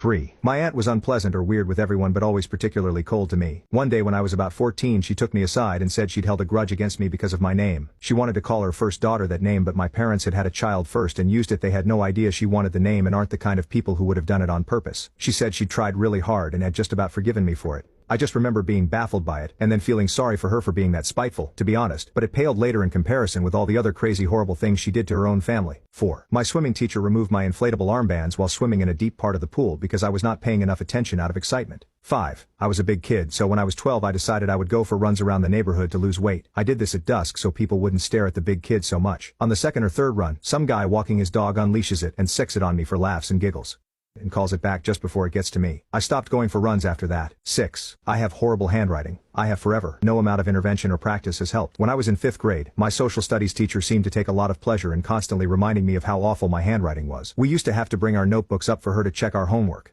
3. My aunt was unpleasant or weird with everyone but always particularly cold to me. One day when I was about 14 she took me aside and said she'd held a grudge against me because of my name. She wanted to call her first daughter that name but my parents had had a child first and used it. They had no idea she wanted the name and aren't the kind of people who would have done it on purpose. She said she'd tried really hard and had just about forgiven me for it. I just remember being baffled by it, and then feeling sorry for her for being that spiteful, to be honest, but it paled later in comparison with all the other crazy horrible things she did to her own family. 4. My swimming teacher removed my inflatable armbands while swimming in a deep part of the pool because I was not paying enough attention out of excitement. 5. I was a big kid, so when I was 12 I decided I would go for runs around the neighborhood to lose weight. I did this at dusk so people wouldn't stare at the big kid so much. On the second or third run, some guy walking his dog unleashes it and sicks it on me for laughs and giggles. And calls it back just before it gets to me. I stopped going for runs after that. 6. I have horrible handwriting. I have forever. No amount of intervention or practice has helped. When I was in 5th grade, my social studies teacher seemed to take a lot of pleasure in constantly reminding me of how awful my handwriting was. We used to have to bring our notebooks up for her to check our homework.